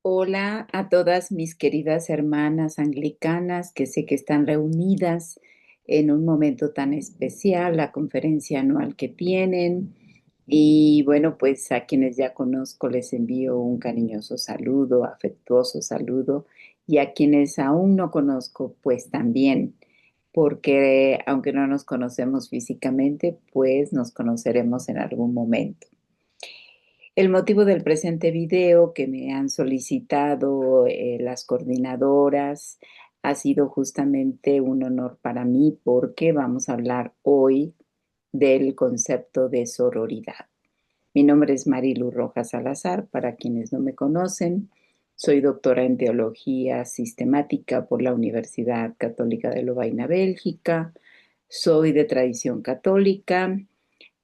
Hola a todas mis queridas hermanas anglicanas que sé que están reunidas en un momento tan especial, la conferencia anual que tienen. Y bueno, pues a quienes ya conozco les envío un cariñoso saludo, afectuoso saludo, y a quienes aún no conozco, pues también, porque aunque no nos conocemos físicamente, pues nos conoceremos en algún momento. El motivo del presente video que me han solicitado las coordinadoras ha sido justamente un honor para mí porque vamos a hablar hoy del concepto de sororidad. Mi nombre es Marilu Rojas Salazar, para quienes no me conocen. Soy doctora en teología sistemática por la Universidad Católica de Lovaina, Bélgica. Soy de tradición católica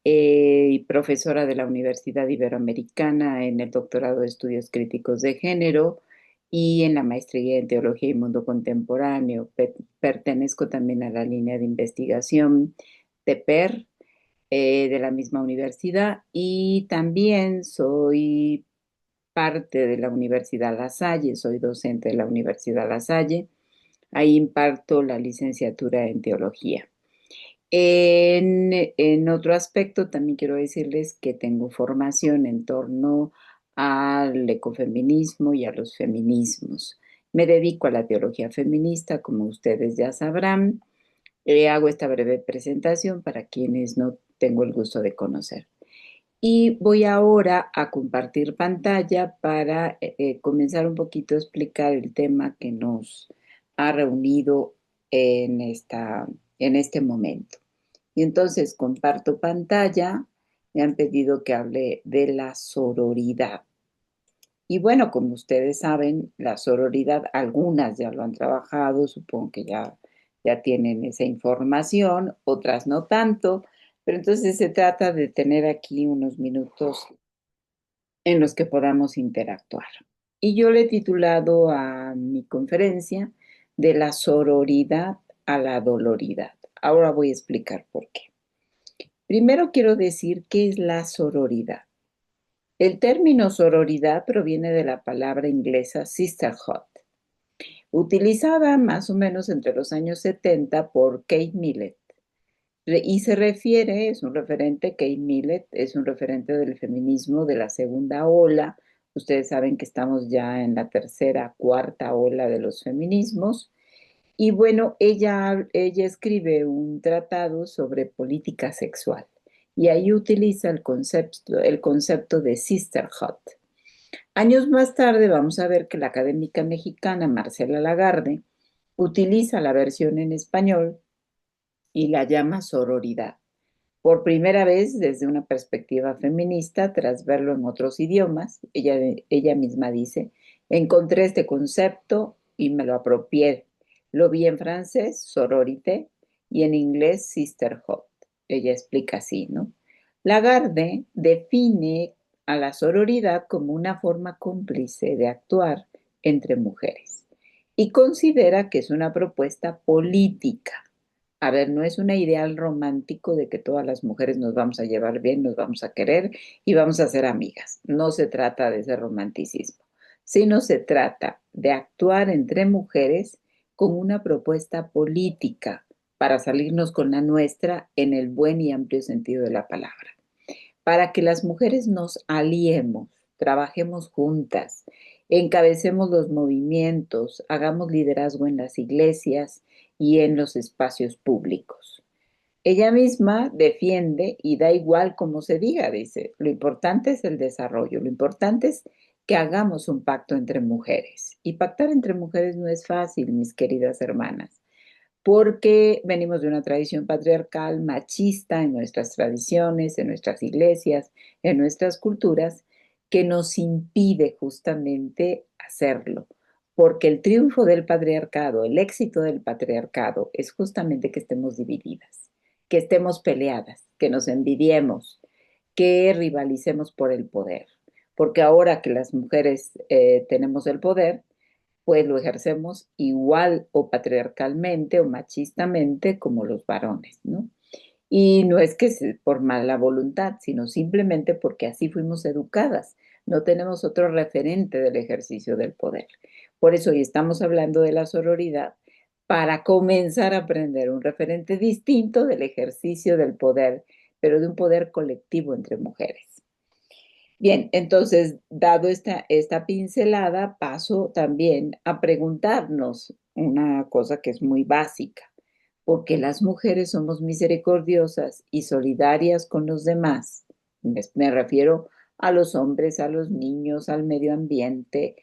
y profesora de la Universidad Iberoamericana en el doctorado de Estudios Críticos de Género y en la maestría en Teología y Mundo Contemporáneo. Pertenezco también a la línea de investigación TEPER de la misma universidad y también soy parte de la Universidad La Salle, soy docente de la Universidad La Salle. Ahí imparto la licenciatura en teología. En otro aspecto, también quiero decirles que tengo formación en torno al ecofeminismo y a los feminismos. Me dedico a la teología feminista, como ustedes ya sabrán. Hago esta breve presentación para quienes no tengo el gusto de conocer. Y voy ahora a compartir pantalla para comenzar un poquito a explicar el tema que nos ha reunido en en este momento. Y entonces comparto pantalla, me han pedido que hable de la sororidad. Y bueno, como ustedes saben, la sororidad, algunas ya lo han trabajado, supongo que ya tienen esa información, otras no tanto, pero entonces se trata de tener aquí unos minutos en los que podamos interactuar. Y yo le he titulado a mi conferencia de la sororidad a la doloridad. Ahora voy a explicar por qué. Primero quiero decir qué es la sororidad. El término sororidad proviene de la palabra inglesa sisterhood, utilizada más o menos entre los años 70 por Kate Millett. Y se refiere, es un referente, Kate Millett es un referente del feminismo de la segunda ola. Ustedes saben que estamos ya en la tercera, cuarta ola de los feminismos. Y bueno, ella escribe un tratado sobre política sexual y ahí utiliza el concepto de sisterhood. Años más tarde vamos a ver que la académica mexicana Marcela Lagarde utiliza la versión en español y la llama sororidad. Por primera vez desde una perspectiva feminista, tras verlo en otros idiomas, ella misma dice, encontré este concepto y me lo apropié. Lo vi en francés, sororité, y en inglés, sisterhood. Ella explica así, ¿no? Lagarde define a la sororidad como una forma cómplice de actuar entre mujeres y considera que es una propuesta política. A ver, no es un ideal romántico de que todas las mujeres nos vamos a llevar bien, nos vamos a querer y vamos a ser amigas. No se trata de ese romanticismo, sino se trata de actuar entre mujeres con una propuesta política para salirnos con la nuestra en el buen y amplio sentido de la palabra, para que las mujeres nos aliemos, trabajemos juntas, encabecemos los movimientos, hagamos liderazgo en las iglesias y en los espacios públicos. Ella misma defiende y da igual como se diga, dice, lo importante es el desarrollo, lo importante es que hagamos un pacto entre mujeres. Y pactar entre mujeres no es fácil, mis queridas hermanas, porque venimos de una tradición patriarcal, machista en nuestras tradiciones, en nuestras iglesias, en nuestras culturas, que nos impide justamente hacerlo. Porque el triunfo del patriarcado, el éxito del patriarcado es justamente que estemos divididas, que estemos peleadas, que nos envidiemos, que rivalicemos por el poder. Porque ahora que las mujeres tenemos el poder, pues lo ejercemos igual o patriarcalmente o machistamente como los varones, ¿no? Y no es que por mala voluntad, sino simplemente porque así fuimos educadas. No tenemos otro referente del ejercicio del poder. Por eso hoy estamos hablando de la sororidad para comenzar a aprender un referente distinto del ejercicio del poder, pero de un poder colectivo entre mujeres. Bien, entonces, dado esta pincelada, paso también a preguntarnos una cosa que es muy básica. ¿Por qué las mujeres somos misericordiosas y solidarias con los demás? Me refiero a los hombres, a los niños, al medio ambiente,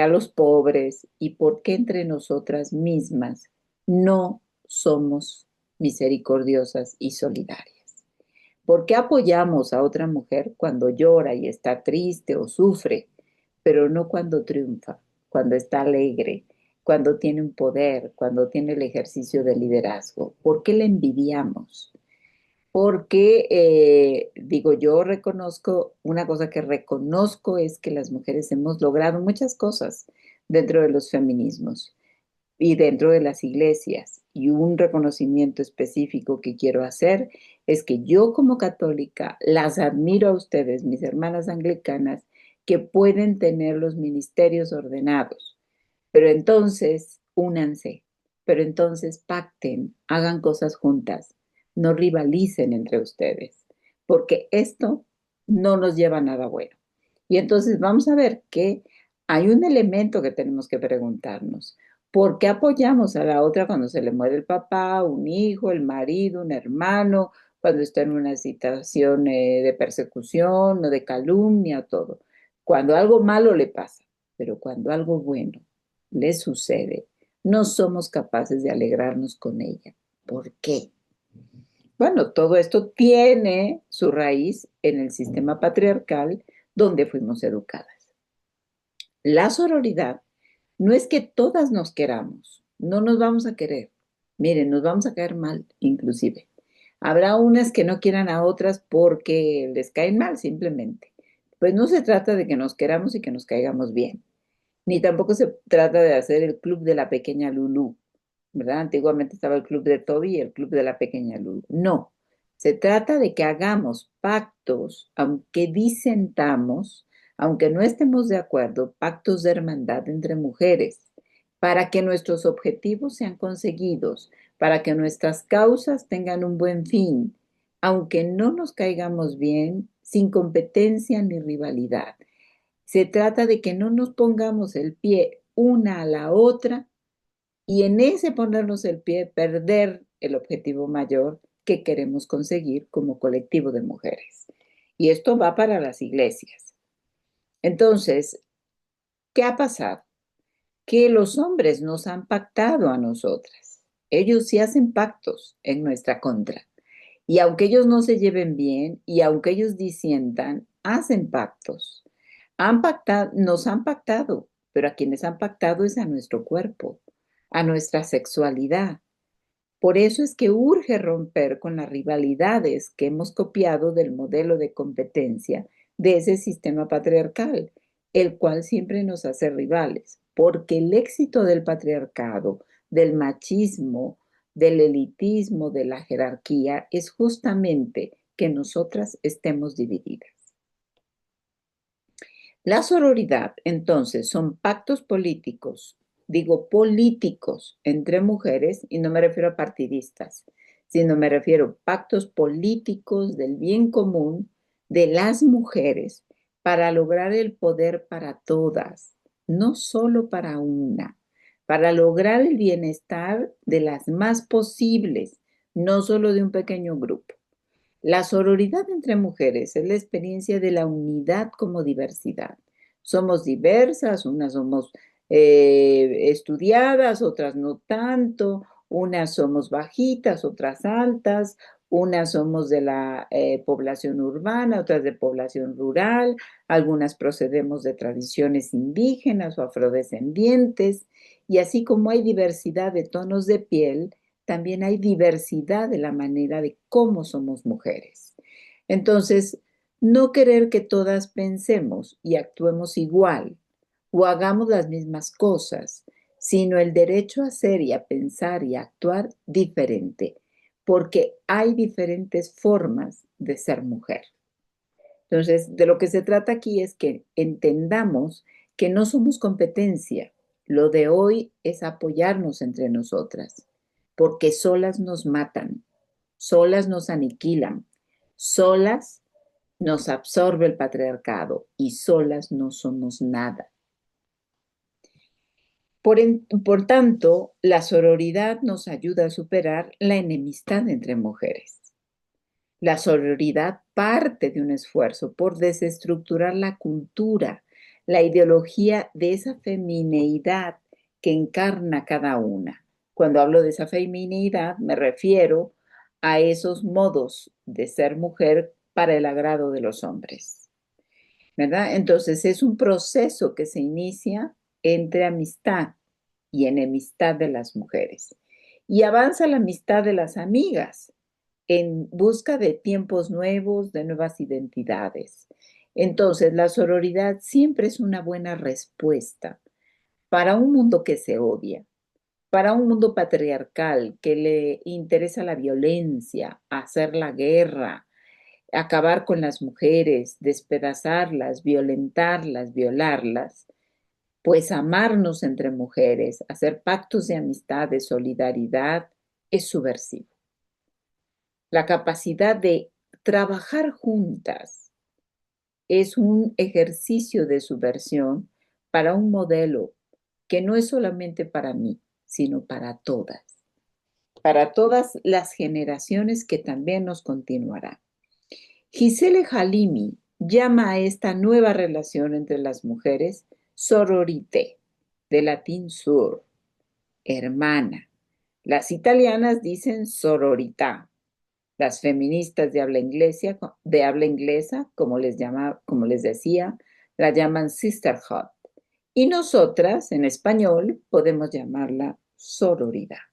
a los pobres. ¿Y por qué entre nosotras mismas no somos misericordiosas y solidarias? ¿Por qué apoyamos a otra mujer cuando llora y está triste o sufre, pero no cuando triunfa, cuando está alegre, cuando tiene un poder, cuando tiene el ejercicio de liderazgo? ¿Por qué le envidiamos? Porque, digo, yo reconozco, una cosa que reconozco es que las mujeres hemos logrado muchas cosas dentro de los feminismos y dentro de las iglesias. Y un reconocimiento específico que quiero hacer es que yo como católica las admiro a ustedes, mis hermanas anglicanas, que pueden tener los ministerios ordenados. Pero entonces, únanse, pero entonces pacten, hagan cosas juntas, no rivalicen entre ustedes, porque esto no nos lleva a nada bueno. Y entonces vamos a ver que hay un elemento que tenemos que preguntarnos. ¿Por qué apoyamos a la otra cuando se le muere el papá, un hijo, el marido, un hermano, cuando está en una situación de persecución o de calumnia, todo? Cuando algo malo le pasa, pero cuando algo bueno le sucede, no somos capaces de alegrarnos con ella. ¿Por qué? Bueno, todo esto tiene su raíz en el sistema patriarcal donde fuimos educadas. La sororidad no es que todas nos queramos, no nos vamos a querer. Miren, nos vamos a caer mal, inclusive. Habrá unas que no quieran a otras porque les caen mal, simplemente. Pues no se trata de que nos queramos y que nos caigamos bien, ni tampoco se trata de hacer el club de la pequeña Lulú, ¿verdad? Antiguamente estaba el club de Toby y el club de la pequeña Lulú. No, se trata de que hagamos pactos, aunque disentamos, aunque no estemos de acuerdo, pactos de hermandad entre mujeres, para que nuestros objetivos sean conseguidos, para que nuestras causas tengan un buen fin, aunque no nos caigamos bien, sin competencia ni rivalidad. Se trata de que no nos pongamos el pie una a la otra y en ese ponernos el pie perder el objetivo mayor que queremos conseguir como colectivo de mujeres. Y esto va para las iglesias. Entonces, ¿qué ha pasado? Que los hombres nos han pactado a nosotras. Ellos sí hacen pactos en nuestra contra. Y aunque ellos no se lleven bien y aunque ellos disientan, hacen pactos. Nos han pactado, pero a quienes han pactado es a nuestro cuerpo, a nuestra sexualidad. Por eso es que urge romper con las rivalidades que hemos copiado del modelo de competencia de ese sistema patriarcal, el cual siempre nos hace rivales, porque el éxito del patriarcado, del machismo, del elitismo, de la jerarquía, es justamente que nosotras estemos divididas. La sororidad, entonces, son pactos políticos, digo políticos, entre mujeres, y no me refiero a partidistas, sino me refiero a pactos políticos del bien común de las mujeres para lograr el poder para todas, no solo para una, para lograr el bienestar de las más posibles, no solo de un pequeño grupo. La sororidad entre mujeres es la experiencia de la unidad como diversidad. Somos diversas, unas somos estudiadas, otras no tanto, unas somos bajitas, otras altas, unas somos de la población urbana, otras de población rural, algunas procedemos de tradiciones indígenas o afrodescendientes, y así como hay diversidad de tonos de piel, también hay diversidad de la manera de cómo somos mujeres. Entonces, no querer que todas pensemos y actuemos igual o hagamos las mismas cosas, sino el derecho a ser y a pensar y a actuar diferente. porque hay diferentes formas de ser mujer. Entonces, de lo que se trata aquí es que entendamos que no somos competencia. Lo de hoy es apoyarnos entre nosotras, porque solas nos matan, solas nos aniquilan, solas nos absorbe el patriarcado y solas no somos nada. Por tanto, la sororidad nos ayuda a superar la enemistad entre mujeres. La sororidad parte de un esfuerzo por desestructurar la cultura, la ideología de esa femineidad que encarna cada una. Cuando hablo de esa femineidad, me refiero a esos modos de ser mujer para el agrado de los hombres, ¿verdad? Entonces es un proceso que se inicia entre amistad y enemistad de las mujeres. Y avanza la amistad de las amigas en busca de tiempos nuevos, de nuevas identidades. Entonces, la sororidad siempre es una buena respuesta para un mundo que se odia, para un mundo patriarcal que le interesa la violencia, hacer la guerra, acabar con las mujeres, despedazarlas, violentarlas, violarlas. Pues amarnos entre mujeres, hacer pactos de amistad, de solidaridad, es subversivo. La capacidad de trabajar juntas es un ejercicio de subversión para un modelo que no es solamente para mí, sino para todas las generaciones que también nos continuarán. Gisele Halimi llama a esta nueva relación entre las mujeres sororité, de latín sur, hermana. Las italianas dicen sororità. Las feministas de habla inglesa, como les decía, la llaman sisterhood. Y nosotras, en español, podemos llamarla sororidad.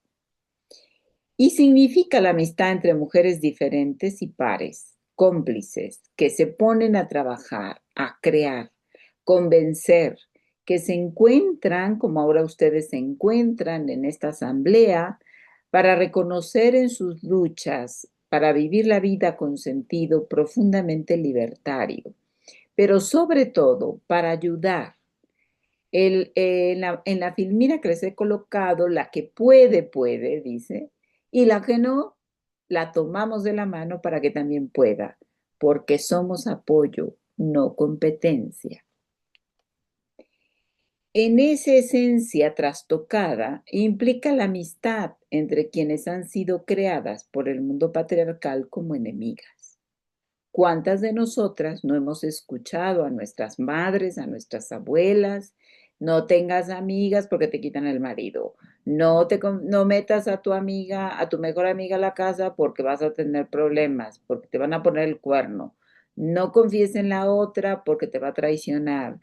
Y significa la amistad entre mujeres diferentes y pares, cómplices, que se ponen a trabajar, a crear, convencer, que se encuentran, como ahora ustedes se encuentran en esta asamblea, para reconocer en sus luchas, para vivir la vida con sentido profundamente libertario, pero sobre todo para ayudar. En la filmina que les he colocado, la que puede, dice, y la que no, la tomamos de la mano para que también pueda, porque somos apoyo, no competencia. En esa esencia trastocada implica la amistad entre quienes han sido creadas por el mundo patriarcal como enemigas. ¿Cuántas de nosotras no hemos escuchado a nuestras madres, a nuestras abuelas? No tengas amigas porque te quitan el marido. No metas a tu amiga, a tu mejor amiga a la casa porque vas a tener problemas, porque te van a poner el cuerno. No confíes en la otra porque te va a traicionar.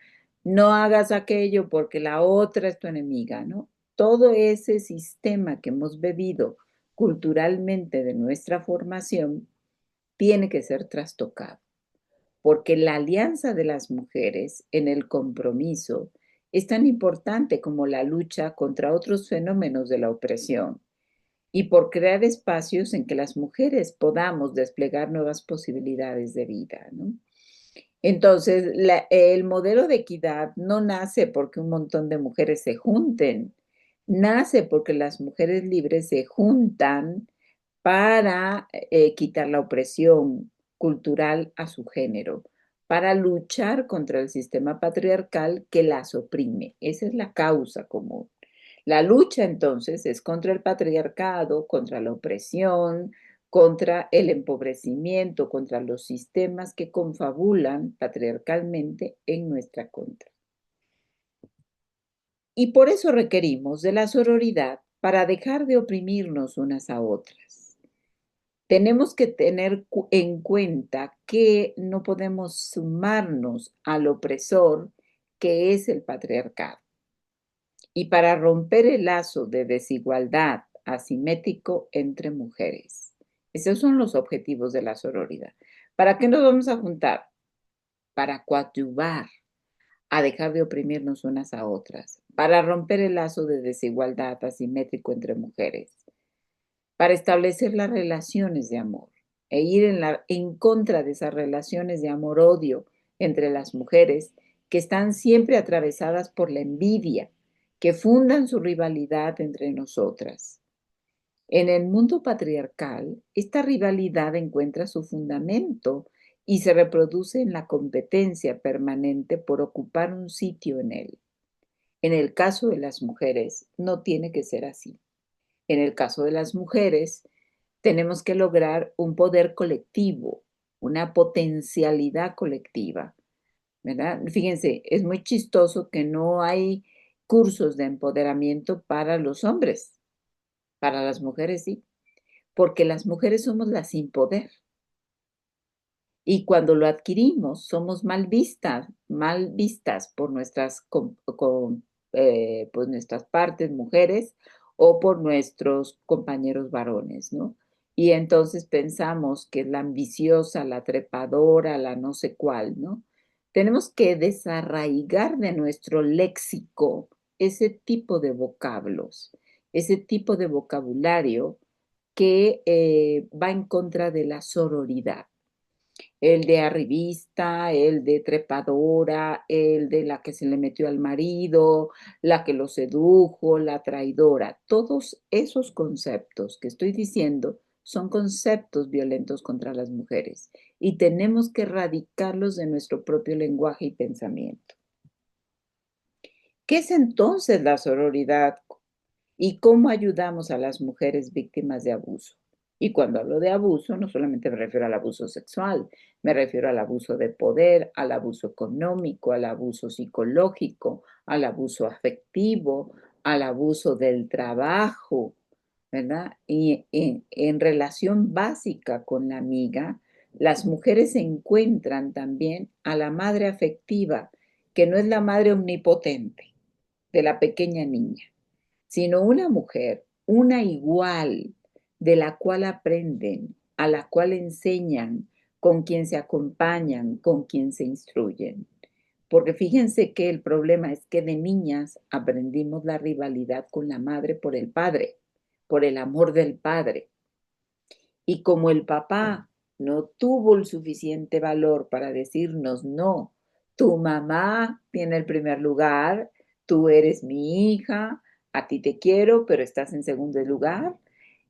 No hagas aquello porque la otra es tu enemiga, ¿no? Todo ese sistema que hemos bebido culturalmente de nuestra formación tiene que ser trastocado, porque la alianza de las mujeres en el compromiso es tan importante como la lucha contra otros fenómenos de la opresión y por crear espacios en que las mujeres podamos desplegar nuevas posibilidades de vida, ¿no? Entonces, el modelo de equidad no nace porque un montón de mujeres se junten, nace porque las mujeres libres se juntan para quitar la opresión cultural a su género, para luchar contra el sistema patriarcal que las oprime. Esa es la causa común. La lucha entonces es contra el patriarcado, contra la opresión, contra el empobrecimiento, contra los sistemas que confabulan patriarcalmente en nuestra contra. Y por eso requerimos de la sororidad para dejar de oprimirnos unas a otras. Tenemos que tener en cuenta que no podemos sumarnos al opresor que es el patriarcado. Y para romper el lazo de desigualdad asimétrico entre mujeres. Esos son los objetivos de la sororidad. ¿Para qué nos vamos a juntar? Para coadyuvar a dejar de oprimirnos unas a otras, para romper el lazo de desigualdad asimétrico entre mujeres, para establecer las relaciones de amor e ir en contra de esas relaciones de amor-odio entre las mujeres que están siempre atravesadas por la envidia, que fundan su rivalidad entre nosotras. En el mundo patriarcal, esta rivalidad encuentra su fundamento y se reproduce en la competencia permanente por ocupar un sitio en él. En el caso de las mujeres, no tiene que ser así. En el caso de las mujeres, tenemos que lograr un poder colectivo, una potencialidad colectiva, ¿verdad? Fíjense, es muy chistoso que no hay cursos de empoderamiento para los hombres, para las mujeres sí, porque las mujeres somos las sin poder. Y cuando lo adquirimos, somos mal vistas por pues nuestras partes mujeres o por nuestros compañeros varones, ¿no? Y entonces pensamos que la ambiciosa, la trepadora, la no sé cuál, ¿no? Tenemos que desarraigar de nuestro léxico ese tipo de vocablos, ese tipo de vocabulario que va en contra de la sororidad, el de arribista, el de trepadora, el de la que se le metió al marido, la que lo sedujo, la traidora. Todos esos conceptos que estoy diciendo son conceptos violentos contra las mujeres y tenemos que erradicarlos de nuestro propio lenguaje y pensamiento. ¿Qué es entonces la sororidad y cómo ayudamos a las mujeres víctimas de abuso? Y cuando hablo de abuso, no solamente me refiero al abuso sexual, me refiero al abuso de poder, al abuso económico, al abuso psicológico, al abuso afectivo, al abuso del trabajo, ¿verdad? Y en relación básica con la amiga, las mujeres encuentran también a la madre afectiva, que no es la madre omnipotente de la pequeña niña, sino una mujer, una igual, de la cual aprenden, a la cual enseñan, con quien se acompañan, con quien se instruyen. Porque fíjense que el problema es que de niñas aprendimos la rivalidad con la madre por el padre, por el amor del padre. Y como el papá no tuvo el suficiente valor para decirnos, no, tu mamá tiene el primer lugar, tú eres mi hija, a ti te quiero, pero estás en segundo lugar.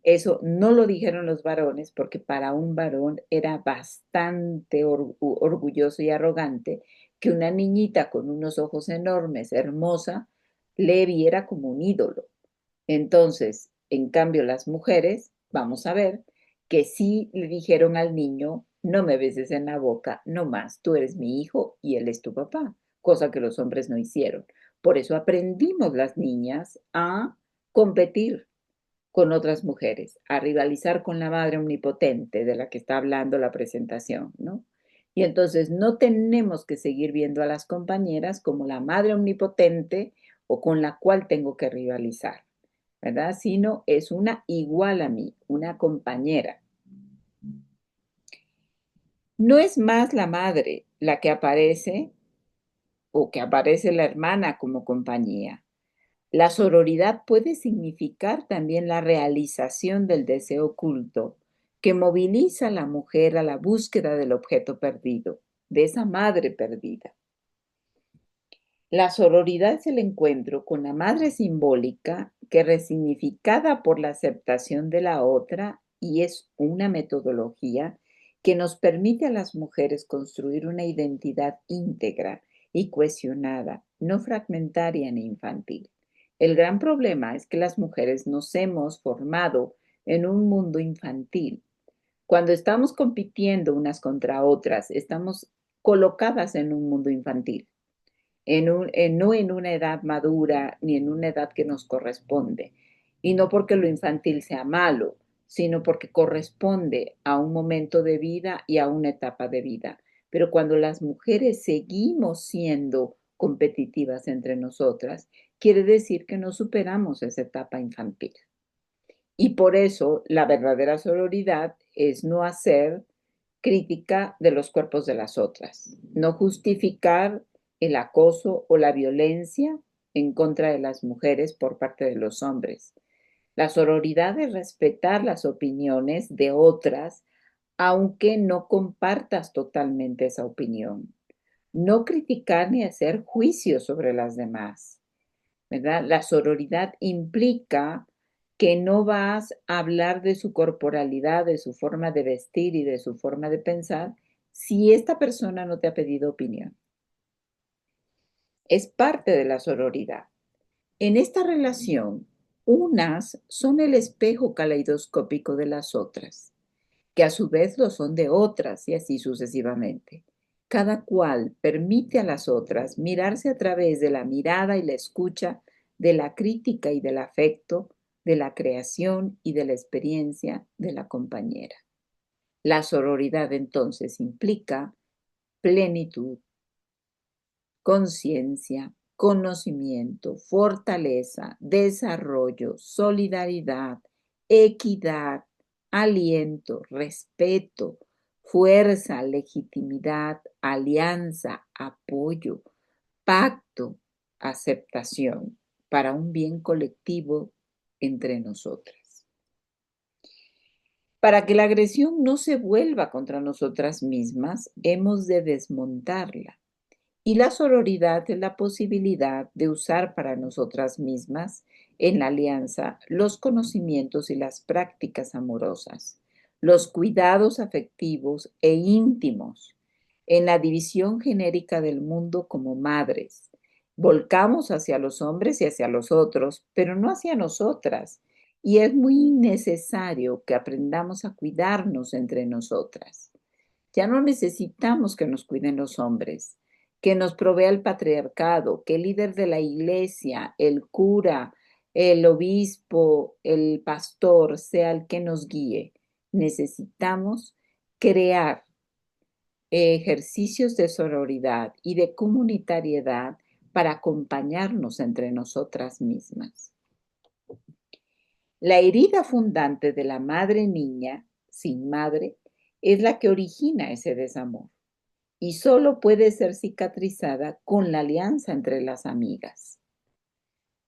Eso no lo dijeron los varones porque para un varón era bastante orgulloso y arrogante que una niñita con unos ojos enormes, hermosa, le viera como un ídolo. Entonces, en cambio, las mujeres, vamos a ver, que sí le dijeron al niño, no me beses en la boca, no más, tú eres mi hijo y él es tu papá, cosa que los hombres no hicieron. Por eso aprendimos las niñas a competir con otras mujeres, a rivalizar con la madre omnipotente de la que está hablando la presentación, ¿no? Y entonces no tenemos que seguir viendo a las compañeras como la madre omnipotente o con la cual tengo que rivalizar, ¿verdad? Sino es una igual a mí, una compañera. No es más la madre la que aparece o que aparece la hermana como compañía. La sororidad puede significar también la realización del deseo oculto que moviliza a la mujer a la búsqueda del objeto perdido, de esa madre perdida. La sororidad es el encuentro con la madre simbólica que resignificada por la aceptación de la otra y es una metodología que nos permite a las mujeres construir una identidad íntegra y cohesionada, no fragmentaria ni infantil. El gran problema es que las mujeres nos hemos formado en un mundo infantil. Cuando estamos compitiendo unas contra otras, estamos colocadas en un mundo infantil no en una edad madura ni en una edad que nos corresponde. Y no porque lo infantil sea malo, sino porque corresponde a un momento de vida y a una etapa de vida. Pero cuando las mujeres seguimos siendo competitivas entre nosotras, quiere decir que no superamos esa etapa infantil. Y por eso la verdadera sororidad es no hacer crítica de los cuerpos de las otras, no justificar el acoso o la violencia en contra de las mujeres por parte de los hombres, La sororidad es respetar las opiniones de otras, aunque no compartas totalmente esa opinión. No criticar ni hacer juicios sobre las demás, ¿verdad? La sororidad implica que no vas a hablar de su corporalidad, de su forma de vestir y de su forma de pensar si esta persona no te ha pedido opinión. Es parte de la sororidad. En esta relación, unas son el espejo caleidoscópico de las otras, que a su vez lo son de otras y así sucesivamente. Cada cual permite a las otras mirarse a través de la mirada y la escucha, de la crítica y del afecto, de la creación y de la experiencia de la compañera. La sororidad entonces implica plenitud, conciencia, conocimiento, fortaleza, desarrollo, solidaridad, equidad, aliento, respeto, fuerza, legitimidad, alianza, apoyo, pacto, aceptación para un bien colectivo entre nosotras. Para que la agresión no se vuelva contra nosotras mismas, hemos de desmontarla. Y la sororidad es la posibilidad de usar para nosotras mismas, en la alianza, los conocimientos y las prácticas amorosas, los cuidados afectivos e íntimos, en la división genérica del mundo como madres. Volcamos hacia los hombres y hacia los otros, pero no hacia nosotras. Y es muy necesario que aprendamos a cuidarnos entre nosotras. Ya no necesitamos que nos cuiden los hombres, que nos provea el patriarcado, que el líder de la iglesia, el cura, el obispo, el pastor sea el que nos guíe. Necesitamos crear ejercicios de sororidad y de comunitariedad para acompañarnos entre nosotras mismas. La herida fundante de la madre niña sin madre es la que origina ese desamor y solo puede ser cicatrizada con la alianza entre las amigas.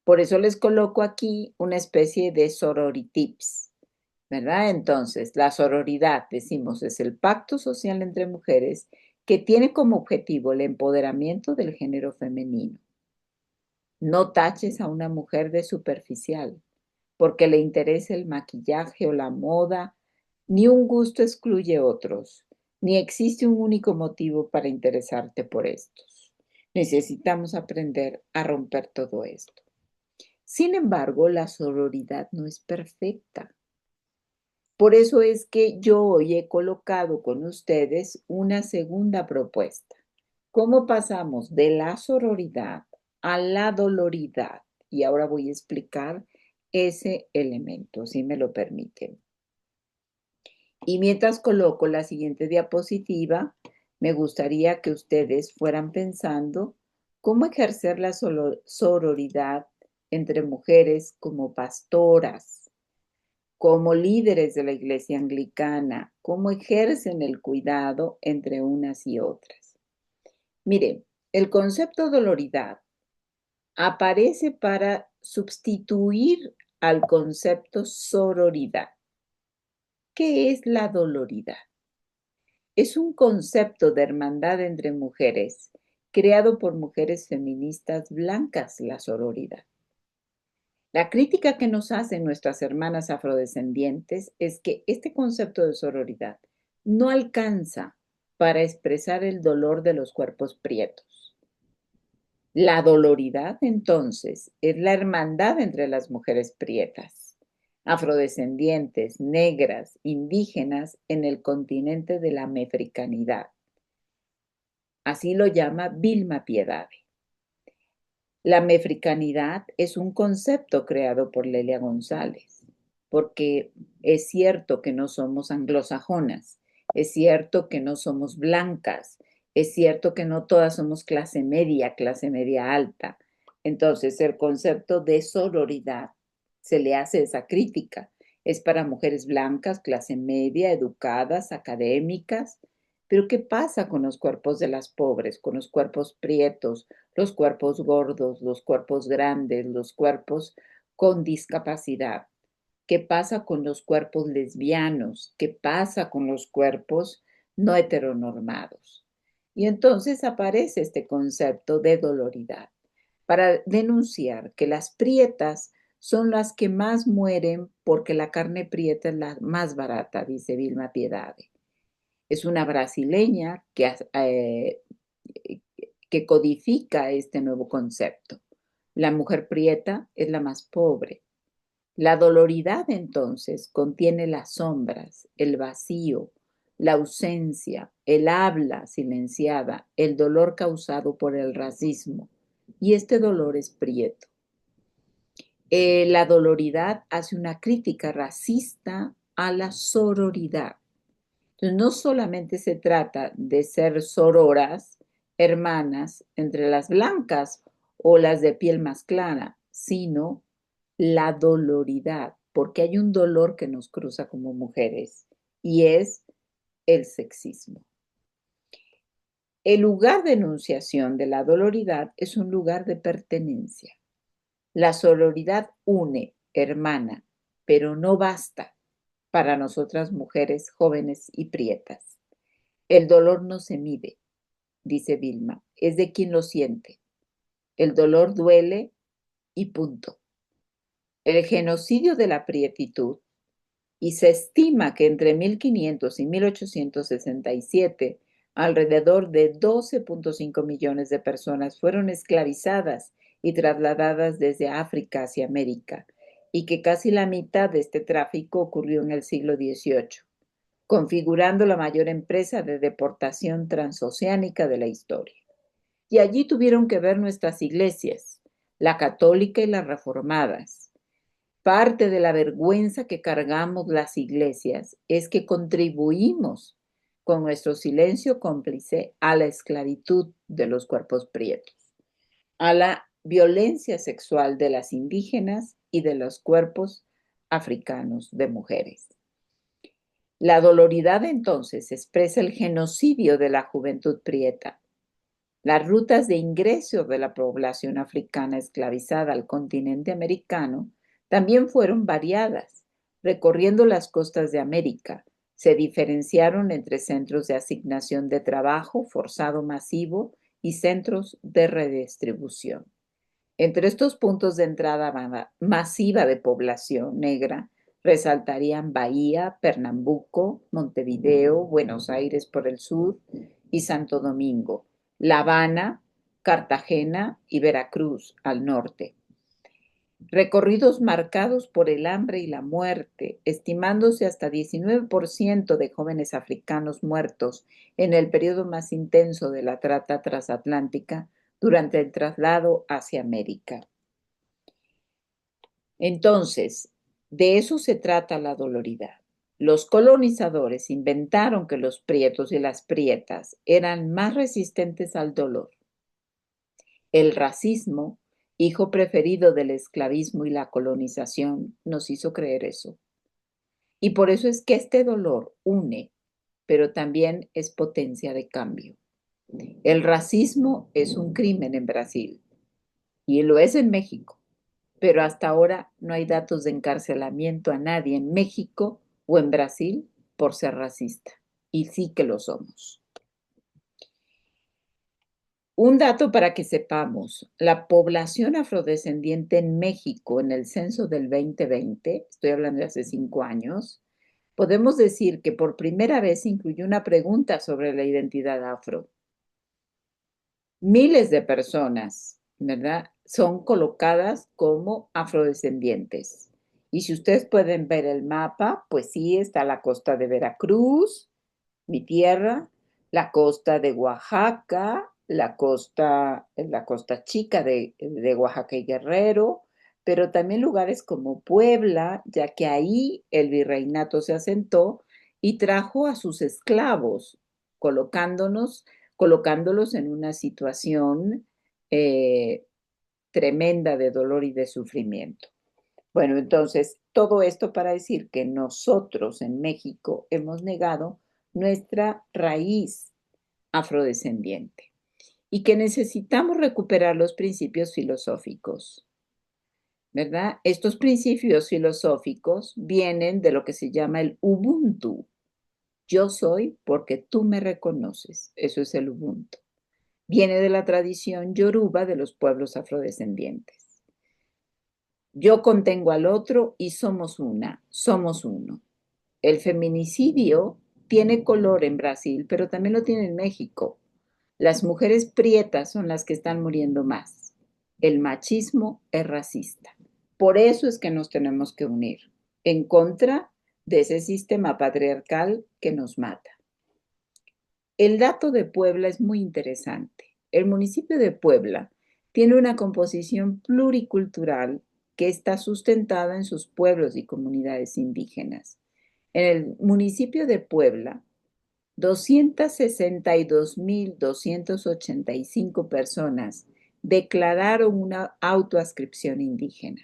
Por eso les coloco aquí una especie de sororitips, ¿verdad? Entonces, la sororidad, decimos, es el pacto social entre mujeres que tiene como objetivo el empoderamiento del género femenino. No taches a una mujer de superficial, porque le interesa el maquillaje o la moda, ni un gusto excluye otros, ni existe un único motivo para interesarte por estos. Necesitamos aprender a romper todo esto. Sin embargo, la sororidad no es perfecta. Por eso es que yo hoy he colocado con ustedes una segunda propuesta. ¿Cómo pasamos de la sororidad a la doloridad? Y ahora voy a explicar ese elemento, si me lo permiten. Y mientras coloco la siguiente diapositiva, me gustaría que ustedes fueran pensando cómo ejercer la sororidad entre mujeres como pastoras, como líderes de la iglesia anglicana, cómo ejercen el cuidado entre unas y otras. Miren, el concepto doloridad aparece para sustituir al concepto sororidad. ¿Qué es la doloridad? Es un concepto de hermandad entre mujeres creado por mujeres feministas blancas, la sororidad. La crítica que nos hacen nuestras hermanas afrodescendientes es que este concepto de sororidad no alcanza para expresar el dolor de los cuerpos prietos. La doloridad, entonces, es la hermandad entre las mujeres prietas, afrodescendientes, negras, indígenas en el continente de la mefricanidad. Así lo llama Vilma Piedade. La mefricanidad es un concepto creado por Lelia González, porque es cierto que no somos anglosajonas, es cierto que no somos blancas, es cierto que no todas somos clase media alta. Entonces, el concepto de sororidad se le hace esa crítica. Es para mujeres blancas, clase media, educadas, académicas. Pero ¿qué pasa con los cuerpos de las pobres, con los cuerpos prietos, los cuerpos gordos, los cuerpos grandes, los cuerpos con discapacidad? ¿Qué pasa con los cuerpos lesbianos? ¿Qué pasa con los cuerpos no heteronormados? Y entonces aparece este concepto de doloridad para denunciar que las prietas son las que más mueren porque la carne prieta es la más barata, dice Vilma Piedade. Es una brasileña que codifica este nuevo concepto. La mujer prieta es la más pobre. La doloridad entonces contiene las sombras, el vacío, la ausencia, el habla silenciada, el dolor causado por el racismo. Y este dolor es prieto. La doloridad hace una crítica racista a la sororidad. Entonces, no solamente se trata de ser sororas, hermanas, entre las blancas o las de piel más clara, sino la doloridad, porque hay un dolor que nos cruza como mujeres y es el sexismo. El lugar de enunciación de la doloridad es un lugar de pertenencia. La sororidad une, hermana, pero no basta para nosotras mujeres jóvenes y prietas. El dolor no se mide, dice Vilma, es de quien lo siente. El dolor duele y punto. El genocidio de la prietitud, y se estima que entre 1500 y 1867 alrededor de 12.5 millones de personas fueron esclavizadas y trasladadas desde África hacia América, y que casi la mitad de este tráfico ocurrió en el siglo XVIII, configurando la mayor empresa de deportación transoceánica de la historia. Y allí tuvieron que ver nuestras iglesias, la católica y las reformadas. Parte de la vergüenza que cargamos las iglesias es que contribuimos con nuestro silencio cómplice a la esclavitud de los cuerpos prietos, a la violencia sexual de las indígenas y de los cuerpos africanos de mujeres. La doloridad entonces expresa el genocidio de la juventud prieta. Las rutas de ingreso de la población africana esclavizada al continente americano también fueron variadas. Recorriendo las costas de América, se diferenciaron entre centros de asignación de trabajo forzado masivo y centros de redistribución. Entre estos puntos de entrada masiva de población negra resaltarían Bahía, Pernambuco, Montevideo, Buenos Aires por el sur y Santo Domingo, La Habana, Cartagena y Veracruz al norte. Recorridos marcados por el hambre y la muerte, estimándose hasta 19% de jóvenes africanos muertos en el periodo más intenso de la trata transatlántica durante el traslado hacia América. Entonces, de eso se trata la doloridad. Los colonizadores inventaron que los prietos y las prietas eran más resistentes al dolor. El racismo, hijo preferido del esclavismo y la colonización, nos hizo creer eso. Y por eso es que este dolor une, pero también es potencia de cambio. El racismo es un crimen en Brasil y lo es en México, pero hasta ahora no hay datos de encarcelamiento a nadie en México o en Brasil por ser racista. Y sí que lo somos. Un dato para que sepamos, la población afrodescendiente en México en el censo del 2020, estoy hablando de hace 5 años, podemos decir que por primera vez incluyó una pregunta sobre la identidad afro. Miles de personas, ¿verdad?, son colocadas como afrodescendientes. Y si ustedes pueden ver el mapa, pues sí, está la costa de Veracruz, mi tierra, la costa de Oaxaca, la costa chica de Oaxaca y Guerrero, pero también lugares como Puebla, ya que ahí el virreinato se asentó y trajo a sus esclavos, colocándolos en una situación eh, tremenda de dolor y de sufrimiento. Bueno, entonces, todo esto para decir que nosotros en México hemos negado nuestra raíz afrodescendiente y que necesitamos recuperar los principios filosóficos. ¿verdad? Estos principios filosóficos vienen de lo que se llama el Ubuntu. Yo soy porque tú me reconoces. Eso es el Ubuntu. Viene de la tradición yoruba de los pueblos afrodescendientes. Yo contengo al otro y somos una, somos uno. El feminicidio tiene color en Brasil, pero también lo tiene en México. Las mujeres prietas son las que están muriendo más. El machismo es racista. Por eso es que nos tenemos que unir en contra de ese sistema patriarcal que nos mata. El dato de Puebla es muy interesante. El municipio de Puebla tiene una composición pluricultural que está sustentada en sus pueblos y comunidades indígenas. En el municipio de Puebla, 262.285 personas declararon una autoascripción indígena.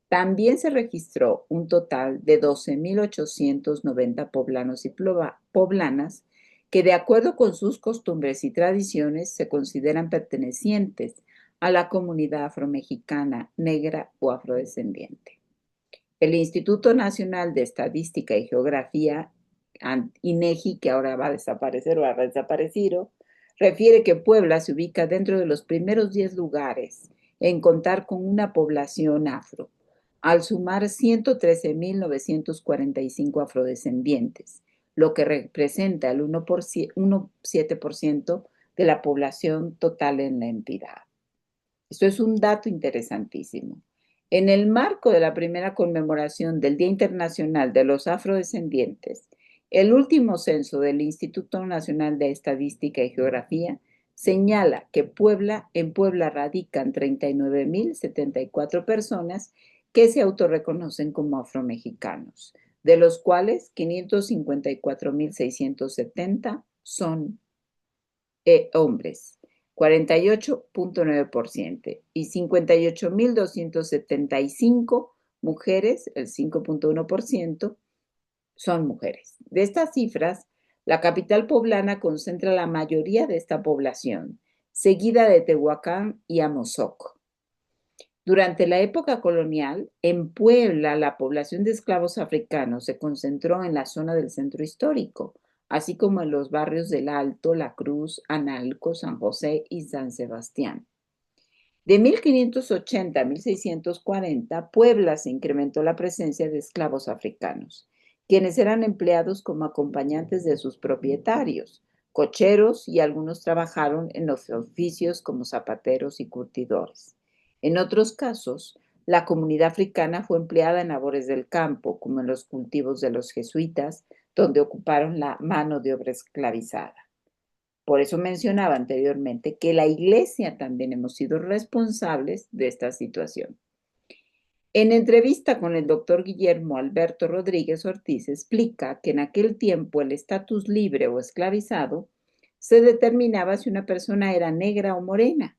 También se registró un total de 12.890 poblanos y poblanas que, de acuerdo con sus costumbres y tradiciones, se consideran pertenecientes a la comunidad afromexicana, negra o afrodescendiente. El Instituto Nacional de Estadística y Geografía, INEGI, que ahora va a desaparecer o ha desaparecido, refiere que Puebla se ubica dentro de los primeros 10 lugares en contar con una población afro, al sumar 113.945 afrodescendientes, lo que representa el 1,7% de la población total en la entidad. Esto es un dato interesantísimo. En el marco de la primera conmemoración del Día Internacional de los Afrodescendientes, el último censo del Instituto Nacional de Estadística y Geografía señala que en Puebla radican 39.074 personas que se autorreconocen como afromexicanos, de los cuales 554.670 son hombres, 48,9%, y 58.275 mujeres, el 5,1%, son mujeres. De estas cifras, la capital poblana concentra la mayoría de esta población, seguida de Tehuacán y Amozoc. Durante la época colonial, en Puebla, la población de esclavos africanos se concentró en la zona del centro histórico, así como en los barrios del Alto, La Cruz, Analco, San José y San Sebastián. De 1580 a 1640, Puebla se incrementó la presencia de esclavos africanos, quienes eran empleados como acompañantes de sus propietarios, cocheros, y algunos trabajaron en los oficios como zapateros y curtidores. En otros casos, la comunidad africana fue empleada en labores del campo, como en los cultivos de los jesuitas, donde ocuparon la mano de obra esclavizada. Por eso mencionaba anteriormente que la Iglesia también hemos sido responsables de esta situación. En entrevista con el doctor Guillermo Alberto Rodríguez Ortiz, explica que en aquel tiempo el estatus libre o esclavizado se determinaba si una persona era negra o morena.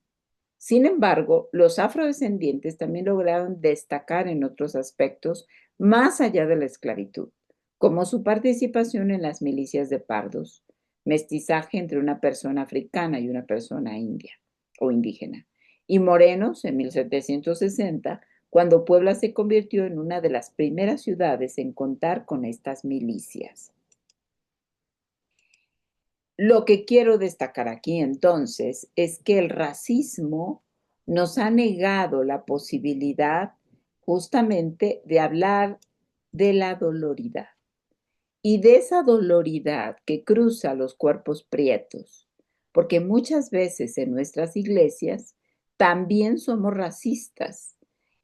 Sin embargo, los afrodescendientes también lograron destacar en otros aspectos más allá de la esclavitud, como su participación en las milicias de pardos, mestizaje entre una persona africana y una persona india o indígena, y morenos en 1760, cuando Puebla se convirtió en una de las primeras ciudades en contar con estas milicias. Lo que quiero destacar aquí entonces es que el racismo nos ha negado la posibilidad justamente de hablar de la doloridad y de esa doloridad que cruza los cuerpos prietos, porque muchas veces en nuestras iglesias también somos racistas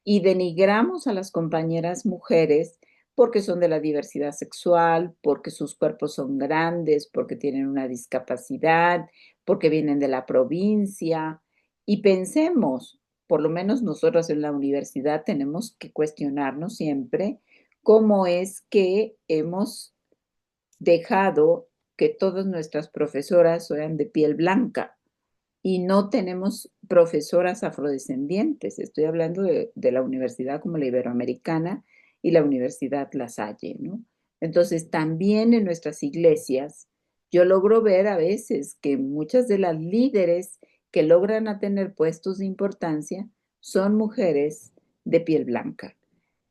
y denigramos a las compañeras mujeres porque son de la diversidad sexual, porque sus cuerpos son grandes, porque tienen una discapacidad, porque vienen de la provincia. Y pensemos, por lo menos nosotros en la universidad tenemos que cuestionarnos siempre cómo es que hemos dejado que todas nuestras profesoras sean de piel blanca y no tenemos profesoras afrodescendientes. Estoy hablando de la universidad como la Iberoamericana y la Universidad La Salle, ¿no? Entonces, también en nuestras iglesias, yo logro ver a veces que muchas de las líderes que logran a tener puestos de importancia son mujeres de piel blanca,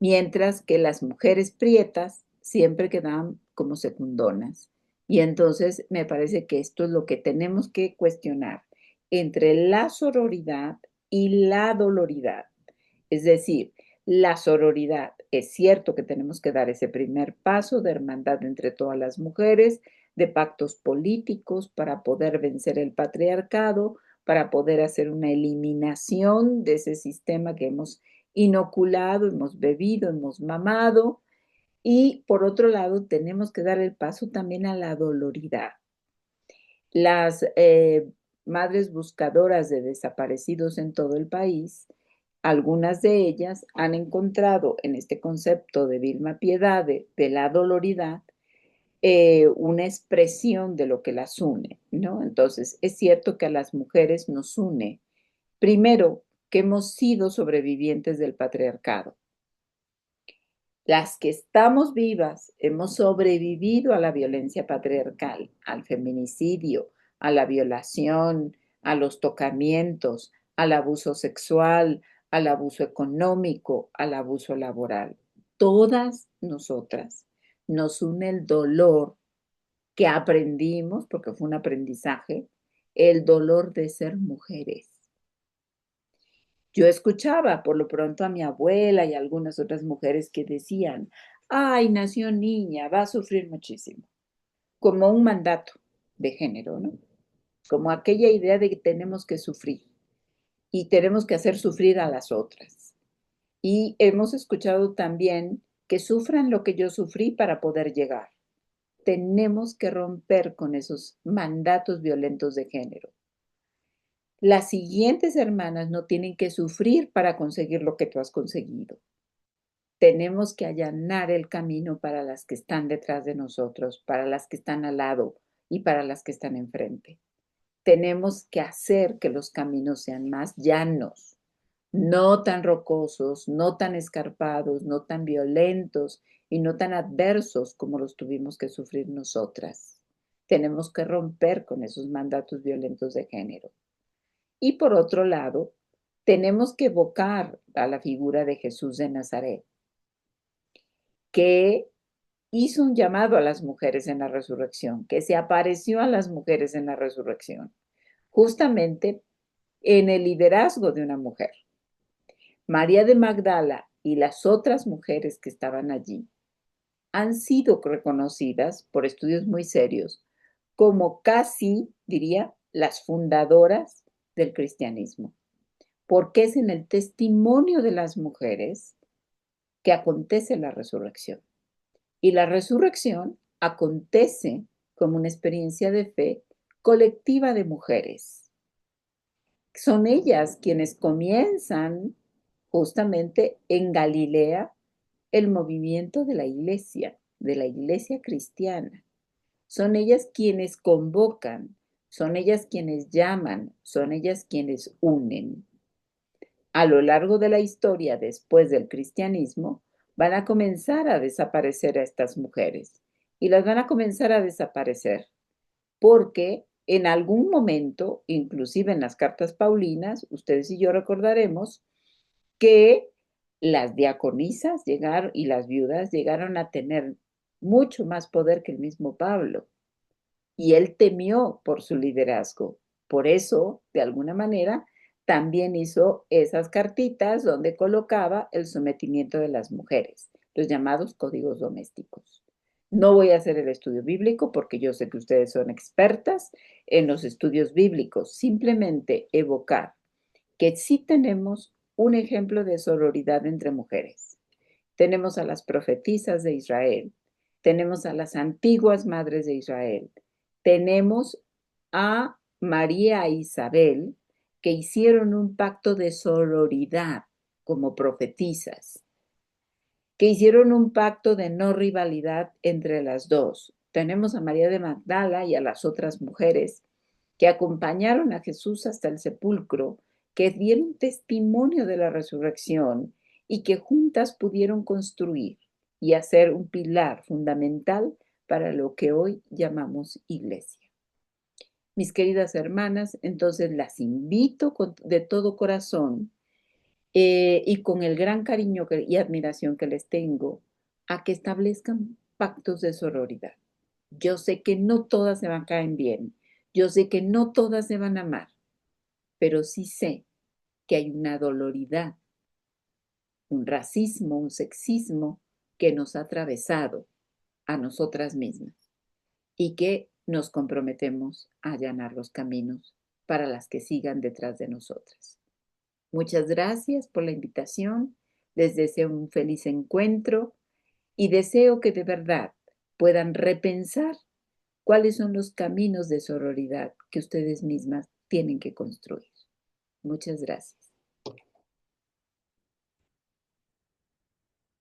mientras que las mujeres prietas siempre quedaban como secundonas. Y entonces me parece que esto es lo que tenemos que cuestionar entre la sororidad y la doloridad. Es decir, la sororidad, es cierto que tenemos que dar ese primer paso de hermandad entre todas las mujeres, de pactos políticos para poder vencer el patriarcado, para poder hacer una eliminación de ese sistema que hemos inoculado, hemos bebido, hemos mamado. Y por otro lado, tenemos que dar el paso también a la doloridad. Las madres buscadoras de desaparecidos en todo el país, algunas de ellas han encontrado en este concepto de Vilma Piedade de la doloridad una expresión de lo que las une, ¿no? Entonces, es cierto que a las mujeres nos une, primero, que hemos sido sobrevivientes del patriarcado. Las que estamos vivas hemos sobrevivido a la violencia patriarcal, al feminicidio, a la violación, a los tocamientos, al abuso sexual, al abuso económico, al abuso laboral. Todas nosotras nos une el dolor que aprendimos, porque fue un aprendizaje, el dolor de ser mujeres. Yo escuchaba por lo pronto a mi abuela y a algunas otras mujeres que decían, ay, nació niña, va a sufrir muchísimo, como un mandato de género, ¿no? Como aquella idea de que tenemos que sufrir y tenemos que hacer sufrir a las otras. Y hemos escuchado también que sufran lo que yo sufrí para poder llegar. Tenemos que romper con esos mandatos violentos de género. Las siguientes hermanas no tienen que sufrir para conseguir lo que tú has conseguido. Tenemos que allanar el camino para las que están detrás de nosotros, para las que están al lado y para las que están enfrente. Tenemos que hacer que los caminos sean más llanos, no tan rocosos, no tan escarpados, no tan violentos y no tan adversos como los tuvimos que sufrir nosotras. Tenemos que romper con esos mandatos violentos de género. Y por otro lado, tenemos que evocar a la figura de Jesús de Nazaret, que hizo un llamado a las mujeres en la resurrección, que se apareció a las mujeres en la resurrección, justamente en el liderazgo de una mujer. María de Magdala y las otras mujeres que estaban allí han sido reconocidas por estudios muy serios como casi, diría, las fundadoras del cristianismo, porque es en el testimonio de las mujeres que acontece la resurrección. Y la resurrección acontece como una experiencia de fe colectiva de mujeres. Son ellas quienes comienzan justamente en Galilea el movimiento de la iglesia cristiana. Son ellas quienes convocan, son ellas quienes llaman, son ellas quienes unen. A lo largo de la historia después del cristianismo, van a comenzar a desaparecer a estas mujeres y las van a comenzar a desaparecer porque en algún momento, inclusive en las cartas paulinas, ustedes y yo recordaremos que las diaconisas llegaron y las viudas llegaron a tener mucho más poder que el mismo Pablo y él temió por su liderazgo. Por eso, de alguna manera, también hizo esas cartitas donde colocaba el sometimiento de las mujeres, los llamados códigos domésticos. No voy a hacer el estudio bíblico porque yo sé que ustedes son expertas en los estudios bíblicos, simplemente evocar que sí tenemos un ejemplo de sororidad entre mujeres. Tenemos a las profetisas de Israel, tenemos a las antiguas madres de Israel, tenemos a María e Isabel, que hicieron un pacto de sororidad como profetisas, que hicieron un pacto de no rivalidad entre las dos. Tenemos a María de Magdala y a las otras mujeres que acompañaron a Jesús hasta el sepulcro, que dieron testimonio de la resurrección y que juntas pudieron construir y hacer un pilar fundamental para lo que hoy llamamos iglesia. Mis queridas hermanas, entonces las invito de todo corazón y con el gran cariño y admiración que les tengo, a que establezcan pactos de sororidad. Yo sé que no todas se van a caer bien, yo sé que no todas se van a amar, pero sí sé que hay una doloridad, un racismo, un sexismo que nos ha atravesado a nosotras mismas y que nos comprometemos a allanar los caminos para las que sigan detrás de nosotras. Muchas gracias por la invitación, les deseo un feliz encuentro y deseo que de verdad puedan repensar cuáles son los caminos de sororidad que ustedes mismas tienen que construir. Muchas gracias.